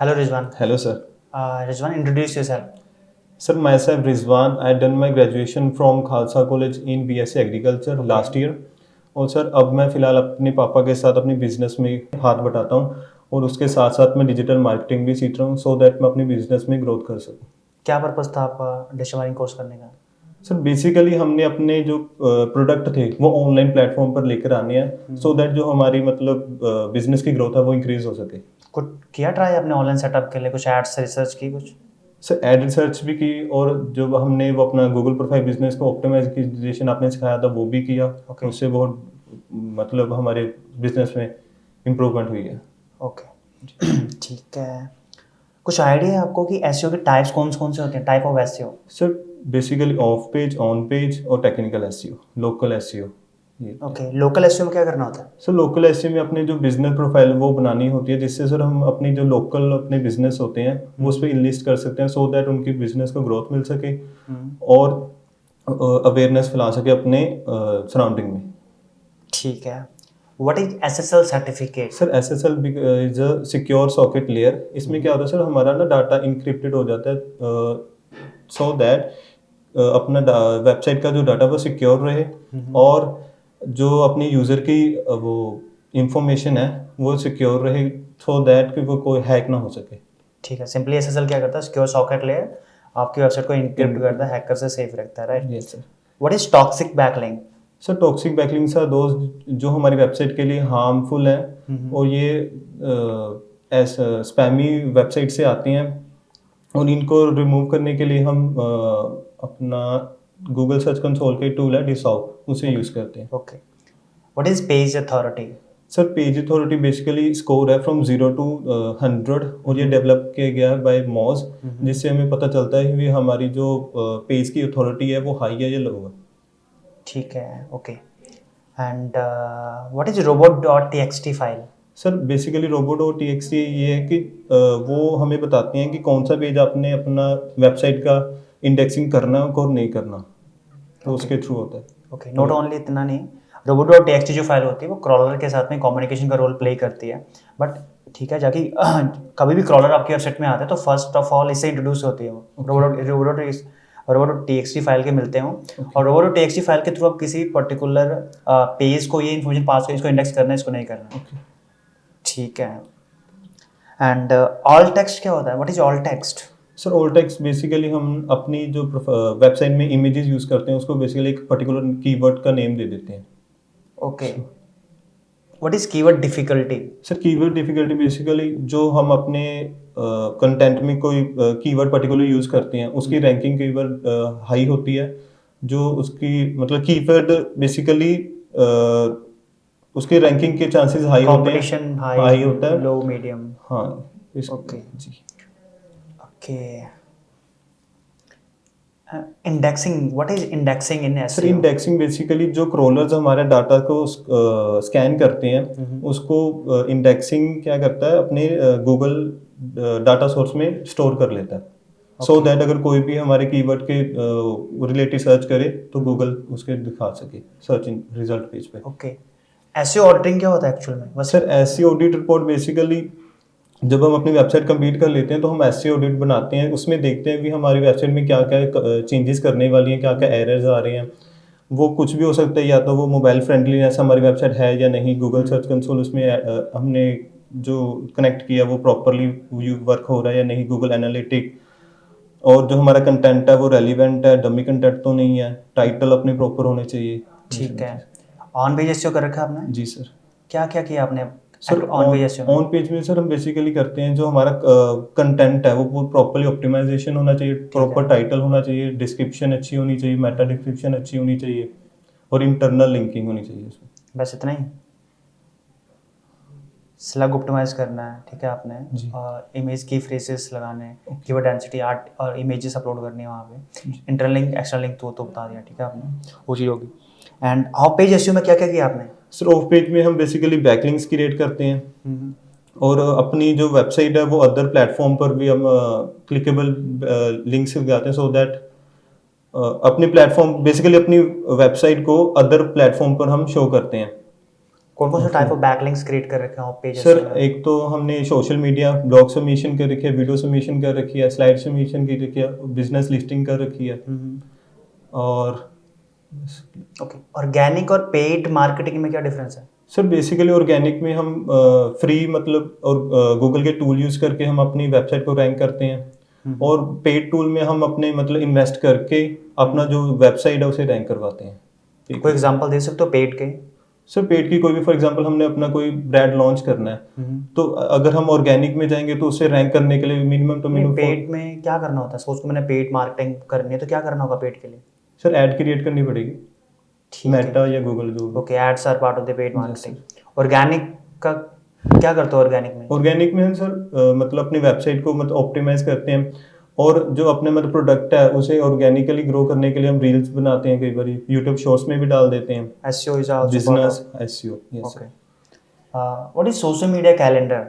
Hello, Rizwan. Hello, sir. Rizwan, introduce yourself. Sir, myself Rizwan. I done my graduation from Khalsa College in BSc Agriculture last year. और sir अब मैं फ़िलहाल अपने पापा के साथ अपनी बिज़नेस में हाथ बटाता हूँ और उसके साथ साथ मैं डिजिटल मार्केटिंग भी सीख रहा हूँ सो दैट मैं अपनी बिज़नेस में ग्रोथ कर सकूँ। क्या पर्पस था आपका डिजिटल मार्केटिंग कोर्स करने का? सर बेसिकली हमने अपने जो प्रोडक्ट थे वो ऑनलाइन प्लेटफॉर्म पर लेकर आने हैं सो दैट जो हमारी मतलब बिज़नेस की ग्रोथ है वो इंक्रीज़ हो सके। कुछ किया ट्राई आपने ऑनलाइन सेटअप के लिए? कुछ एड्स रिसर्च की कुछ? सर एड रिसर्च भी की और जो हमने वो अपना गूगल प्रोफाइल बिजनेस को ऑप्टिमाइजेशन आपने सिखाया था वो भी किया। Okay. उससे बहुत मतलब हमारे बिजनेस में इम्प्रूवमेंट हुई है। ओके ठीक है। कुछ आइडिया है आपको कि एसईओ के टाइप्स कौन से होते हैं? Type of SEO? Sir basically off page, on page और technical SEO, local SEO. Okay, local SEO में क्या करना होता है? सर लोकल एसईओ में अपने जो बिजनेस प्रोफाइल वो बनानी होती है जिससे सर हम अपनी जो लोकल अपने बिजनेस होते हैं वो उस पर इनलिस्ट कर सकते हैं सो दैट उनकी बिजनेस को ग्रोथ मिल सके और अवेयरनेस फैला सके अपने सराउंडिंग में। ठीक है। What is SSL certificate? Sir SSL is a secure socket layer. इसमें क्या होता है सर हमारा ना डाटा इंक्रिप्टेड हो जाता है सो दैट अपना वेबसाइट का जो डाटा वो सिक्योर रहे और जो अपने यूज़र की वो इंफॉर्मेशन है वो सिक्योर रहे सो दैट कि वो कोई हैक ना हो सके। ठीक है, सिंपली एसएसएल क्या करता है? सिक्योर सॉकेट लेयर आपकी वेबसाइट को इनक्रिप्ट करता है, हैकर से सेफ रखता है, right? Yes sir. What is toxic backlink? Sir toxic backlinks are दोस्त जो हमारी वेबसाइट के लिए हार्मफुल हैं और ये स्पैमी वेबसाइट से आती हैं और इनको रिमूव करने के लिए हम अपना गूगल सर्च कंसोल के टूल है डिसॉल्व उसे यूज़ करते हैं। Okay. What is page authority? Sir page authority basically score है फ्रॉम 0 to 100 और ये डेवलप किया गया है बाय मॉज जिससे हमें पता चलता है कि हमारी जो पेज की अथॉरिटी है वो हाई है या लो है। ठीक है, okay. And what is robot dot TXT file? Sir basically robot और TXT ये है कि वो हमें बताती हैं कि कौन सा पेज आपने अपना वेबसाइट का इंडेक्सिंग करना है और नहीं करना, तो उसके थ्रू होता है। ओके, नॉट ओनली इतना नहीं, रोबोट डॉट टीएक्सटी जो फाइल होती है वो क्रॉलर के साथ में कम्युनिकेशन का रोल प्ले करती है। बट ठीक है, जाके कभी भी क्रॉलर आपकी वेबसाइट में आता है तो फर्स्ट ऑफ ऑल इससे इंट्रोड्यूस होती है वो रोबोट टीएक्सटी फाइल के मिलते हैं और रोबोट टीएक्सटी फाइल के थ्रू आप किसी पर्टिकुलर पेज को ये इन्फॉर्मेशन पास कर इसको इंडेक्स करना है, इसको नहीं करना। ठीक है। एंड ऑल टेक्स्ट क्या होता है? What is all text? Sir all text basically हम अपनी जो वेबसाइट में इमेजेस यूज़ करते हैं उसको बेसिकली एक पर्टिकुलर कीवर्ड का नेम दे देते हैं। Okay. What is keyword difficulty? Sir keyword difficulty basically जो हम अपने कंटेंट में कोई कीवर्ड पर्टिकुलर यूज़ करते हैं उसकी रैंकिंग कीवर्ड हाई होती है, जो उसकी मतलब कीवर्ड बेसिकली उसके रैंकिंग के चांसेस हाई होते हैं। कंपटीशन हाई होता है। Low, medium. हाँ ओके जी। Okay. Indexing, what is indexing in sir SEO? Indexing basically जो क्रोलर्स हमारे डाटा को स्कैन करते हैं उसको इंडेक्सिंग क्या करता है अपने गूगल डाटा सोर्स में स्टोर कर लेता है सो दैट अगर कोई भी हमारे कीवर्ड के रिलेटेड सर्च करे तो गूगल उसके दिखा सके सर्च रिजल्ट पेज पे। ओके। एसईओ ऑडिटिंग क्या होता है एक्चुअल में? बस सर ऐसी ऑडिट रिपोर्ट बेसिकली जब हम अपनी वेबसाइट कंप्लीट कर लेते हैं तो हम ऐसे ऑडिट बनाते हैं, उसमें देखते हैं कि हमारी वेबसाइट में क्या क्या चेंजेस करने वाली हैं, क्या क्या एरर्स आ रहे हैं। वो कुछ भी हो सकता है, या तो वो मोबाइल फ्रेंडलीनेस हमारी वेबसाइट है या नहीं, गूगल सर्च कंसोल उसमें हमने जो कनेक्ट किया वो प्रॉपरली वर्क हो रहा है या नहीं, गूगल एनालिटिक, और जो हमारा कंटेंट है वो रेलिवेंट है, डमी कंटेंट तो नहीं है, टाइटल अपने प्रॉपर होने चाहिए। ठीक है। ऑन पेज एसईओ कर रखा है आपने? जी सर। क्या क्या किया आपने सर ऑन पेज एसईओ में? ऑन पेज में सर हम बेसिकली करते हैं जो हमारा कंटेंट है वो प्रॉपरली ऑप्टिमाइजेशन होना चाहिए, प्रॉपर टाइटल होना चाहिए, डिस्क्रिप्शन अच्छी होनी चाहिए, मेटा डिस्क्रिप्शन अच्छी होनी चाहिए और इंटरनल लिंकिंग होनी चाहिए उसमें। बस इतना ही? स्लग ऑप्टिमाइज करना है, ठीक है आपने, जी। इमेज की फ्रेजेस लगाने, कीवर्ड डेंसिटी, आर्ट और इमेजेस अपलोड करनी है वहाँ पे, इंटरनल लिंक एक्सटर्नल लिंक तो बता दिया, ठीक है आपने, वो चीज़ होगी। एंड ऑफ पेज एसईओ में क्या क्या किया आपने? सर ऑफ पेज में हम बेसिकली बैकलिंक्स क्रिएट करते हैं और अपनी जो वेबसाइट है वो अदर प्लेटफॉर्म पर भी हम क्लिकेबल लिंक्स लगाते हैं सो दैट अपनी प्लेटफॉर्म बेसिकली अपनी वेबसाइट को अदर प्लेटफॉर्म पर हम शो करते हैं। कौन कौन से टाइप ऑफ बैकलिंक्स क्रिएट कर रखे हैं आप पेजेस सर एक तो हमने सोशल मीडिया ब्लॉग सबमिशन कर रखी है, वीडियो सबमिशन कर रखी है, स्लाइड सबमिशन कर रखी है, बिजनेस लिस्टिंग कर रखी है, और ओके। ऑर्गेनिक और पेड मार्केटिंग में क्या डिफरेंस है? सर बेसिकली ऑर्गेनिक में हम फ्री मतलब और गूगल के टूल यूज़ करके हम अपनी वेबसाइट को रैंक करते हैं, और पेड टूल में हम अपने मतलब इन्वेस्ट करके अपना जो वेबसाइट है उसे रैंक करवाते हैं। कोई एग्जांपल दे सकते हो पेड के? सर पेड की कोई भी, फॉर एग्जांपल हमने अपना कोई ब्रांड लॉन्च करना है, तो अगर हम ऑर्गेनिक में जाएंगे तो उसे रैंक करने के लिए मिनिमम तो मिनिमम पेड में क्या करना होता है? सपोज को मैंने पेड मार्केटिंग करनी है तो क्या करना होगा पेड के लिए? सर ऐड क्रिएट करनी पड़ेगी, ठीक है। मेटा या गूगल जो भी। Okay, ads are part of the paid marketing. Organic का क्या करते हो ऑर्गेनिक में? ऑर्गेनिक में हम सर मतलब अपनी वेबसाइट को मतलब ऑप्टिमाइज करते हैं, और जो अपने मतलब प्रोडक्ट है उसे ऑर्गेनिकली ग्रो करने के लिए हम रील्स बनाते हैं, कई बार यूट्यूब शॉर्ट्स में भी डाल देते हैं। SEO is also business SEO, yes okay. What is social media calendar?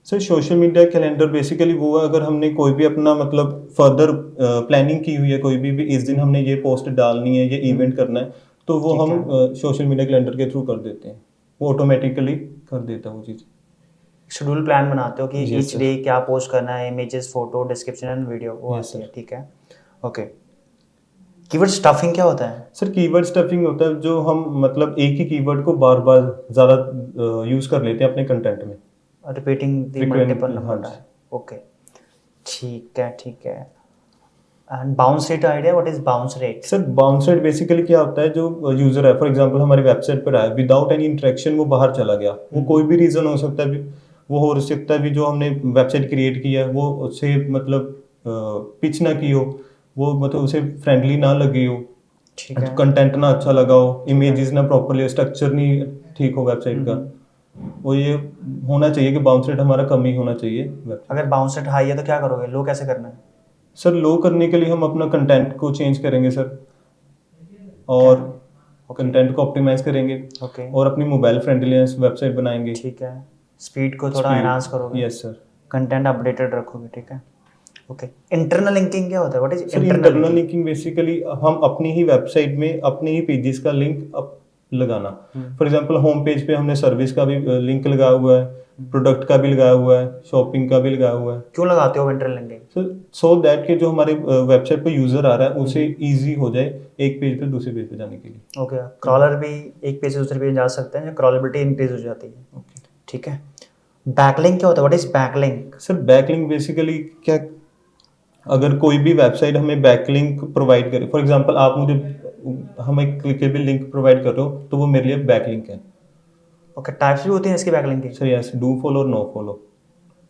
Sir social media calendar basically वो है, अगर हमने कोई भी अपना मतलब फर्दर प्लानिंग की हुई है, कोई भी इस दिन हमने ये पोस्ट डालनी है, ये इवेंट करना है, तो वो ठीक हम सोशल मीडिया कैलेंडर के थ्रू कर देते हैं, वो ऑटोमेटिकली कर देता है वो चीज़। शेड्यूल प्लान बनाते हो कि Yes, ईच sir. डे क्या पोस्ट करना है, images, photo, description and video, वो Yes, आती है, sir. ठीक है। ओके। कीवर्ड स्टफिंग क्या होता है? सर कीवर्ड स्टफिंग होता है जो हम मतलब एक ही कीवर्ड को बार बार ज़्यादा यूज़ कर लेते हैं अपने कंटेंट में। रिपीटिंग द Frequent, मल्टीपल हाँ नंबर जी। है। ओके, ठीक है, ठीक है। And bounce rate idea, what is bounce rate? Sir bounce rate basically क्या होता है, जो यूज़र है फॉर एग्जांपल हमारी वेबसाइट पर आया विदाउट एनी इंटरेक्शन, वो बाहर चला गया, वो कोई भी रीज़न हो सकता है, वो हो सकता है भी जो हमने वेबसाइट क्रिएट की है वो उससे मतलब पिच ना की हो, वो मतलब उसे फ्रेंडली ना लगी हो, ठीक है। कंटेंट ना अच्छा लगा हो, इमेजेस ना प्रॉपरली, स्ट्रक्चर नहीं ठीक हो वेबसाइट का, वो ये होना चाहिए कि बाउंस रेट हमारा कम ही होना चाहिए website। अगर बाउंस रेट हाई है तो क्या करोगे? लो कैसे करना है? सर लो करने के लिए हम अपना कंटेंट को चेंज करेंगे सर, और कंटेंट को ऑप्टिमाइज करेंगे, ओके, और अपनी मोबाइल फ्रेंडलीनेस वेबसाइट बनाएंगे। ठीक है। स्पीड को थोड़ा एनहांस करोगे, यस सर। कंटेंट अपडेटेड रखोगे, ठीक है। ओके, इंटरनल लिंकिंग क्या होता है? What is sir internal linking basically हम अपनी ही वेबसाइट में अपने ही पेजेस का लिंक लगाना, फॉर एग्जांपल होम पेज पे हमने सर्विस का भी लिंक लगाया हुआ है, प्रोडक्ट का भी लगाया हुआ है, शॉपिंग का भी लगाया हुआ है। क्यों लगाते हो इंटरनल लिंकिंग? सो दैट कि जो हमारे वेबसाइट पे यूजर आ रहा है उसे इजी हो जाए एक पेज पे दूसरे पेज पे जाने के लिए। ओके, क्रॉलर भी एक पेज से दूसरे पेज जा सकते हैं, क्रॉलेबिलिटी इंक्रीज हो जाती है, ओके ठीक है। बैकलिंक क्या होता है? What is backlink? Sir backlink basically क्या, अगर कोई भी वेबसाइट हमें बैकलिंक प्रोवाइड करे, फॉर एग्जांपल आप मुझे हमें क्लिकेबल लिंक प्रोवाइड कर रहे हो, तो वो मेरे लिए बैकलिंक है। ओके, टाइप्स भी होती हैं इसकी बैकलिंक की? सर यस, डू फॉलो और no follow.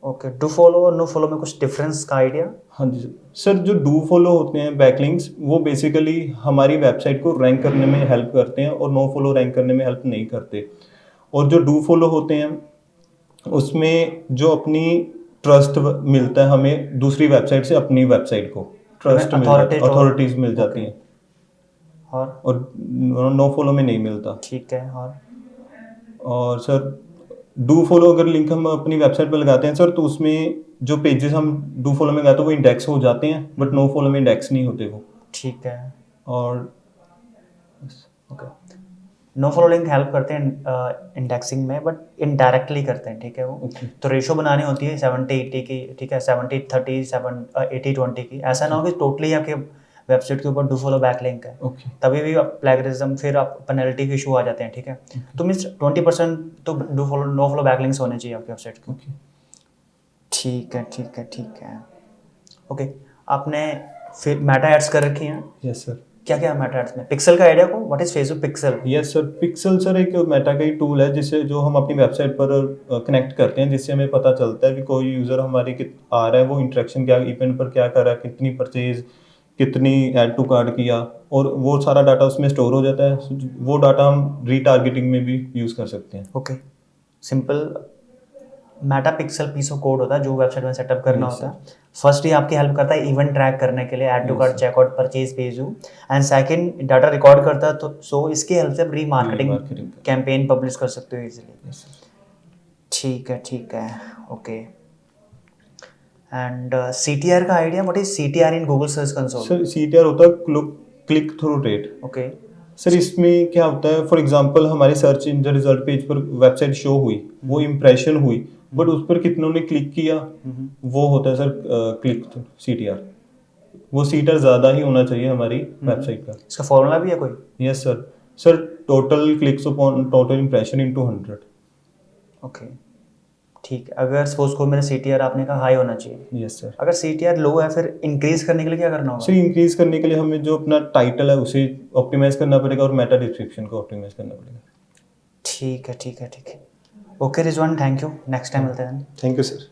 Okay, do follow और नो फॉलो में कुछ डिफरेंस का आइडिया? हाँ जी सर, जो डू फॉलो होते हैं बैकलिंक्स, वो बेसिकली हमारी वेबसाइट को रैंक करने में हेल्प करते हैं, और नो फॉलो रैंक करने में हेल्प नहीं करते। और जो डू फॉलो होते हैं उसमें जो अपनी ट्रस्ट मिलता है हमें दूसरी वेबसाइट से, अपनी वेबसाइट को ट्रस्ट मिल जाता है, अथॉरिटीज मिल जाती हैं, और नो फॉलो में नहीं मिलता। ठीक है। और सर डू फॉलो अगर लिंक हम अपनी वेबसाइट पर लगाते हैं सर, तो उसमें जो पेजेस हम डू फॉलो में लगाते हैं वो इंडेक्स हो जाते हैं, बट नो फॉलो में इंडेक्स नहीं होते वो। ठीक है। और okay, no follow link help करते हैं इंडेक्सिंग में, बट इनडायरेक्टली करते हैं, ठीक है वो। तो रेशो बनानी होती है 70-80 की, ठीक है, 70-30, 80-20 की। ऐसा ना हो कि टोटली आपके वेबसाइट के ऊपर डू फॉलो बैक लिंक है, तभी भी प्लेगरिज्म, फिर आप पेनल्टी के इशू आ जाते हैं, ठीक है। तो मीन्स 20% तो do follow no follow back links होने चाहिए आपकी वेबसाइट के। ठीक है, ठीक है, ठीक है। ओके, आपने फिर मेटा एड्स कर रखी हैं? Yes sir. क्या क्या मेटा एड्स में? पिक्सल का आइडिया को, what is Facebook pixel? Yes sir, pixel sir एक मेटा का ही टूल है, जिससे जो हम अपनी वेबसाइट पर कनेक्ट करते हैं, जिससे हमें पता चलता है कि कोई यूज़र हमारी आ रहा है, वो इंटरेक्शन क्या इवेंट पर क्या कर रहा है, कितनी परचेज, कितनी ऐड टू कार्ट किया, और वो सारा डाटा उसमें स्टोर हो जाता है। वो डाटा हम रीटारगेटिंग में भी यूज़ कर सकते हैं। Okay, simple meta pixel piece of code होता है जो वेबसाइट में सेटअप करना होता है। फर्स्ट, ये आपकी हेल्प करता है इवेंट ट्रैक करने के लिए, add to cart, checkout, purchase, page view, and second data record करता है, तो सो इसकी हेल्प से री मार्केटिंग कैंपेन पब्लिश कर सकते हो इजीली। ठीक है, ठीक है। ओके, एंड CTR का idea, what is CTR in Google search console? Sir CTR होता है click through rate. Okay, sir इसमें क्या होता है, फॉर एग्जांपल हमारे search in the result page पर वेबसाइट शो हुई, वो इम्प्रेशन हुई, बट उस पर कितनों ने क्लिक किया, वो होता है सर क्लिक CTR। वो CTR ज़्यादा ही होना चाहिए हमारी वेबसाइट का। इसका फॉर्मूला भी है कोई? Yes sir. Sir total clicks upon total impression into 100। Okay, ठीक है। अगर सपोज को मेरा CTR आपने कहा हाई होना चाहिए, यस सर। अगर CTR लो है फिर इंक्रीज करने के लिए क्या करना होगा? सर इंक्रीज करने के लिए हमें जो अपना टाइटल है उसे ऑप्टिमाइज करना पड़ेगा और मेटा डिस्क्रिप्शन को ऑप्टिमाइज करना पड़ेगा। ठीक है, ठीक है, ठीक है। Okay Rizwan, thank you. Next time मिलते हैं। Thank you sir.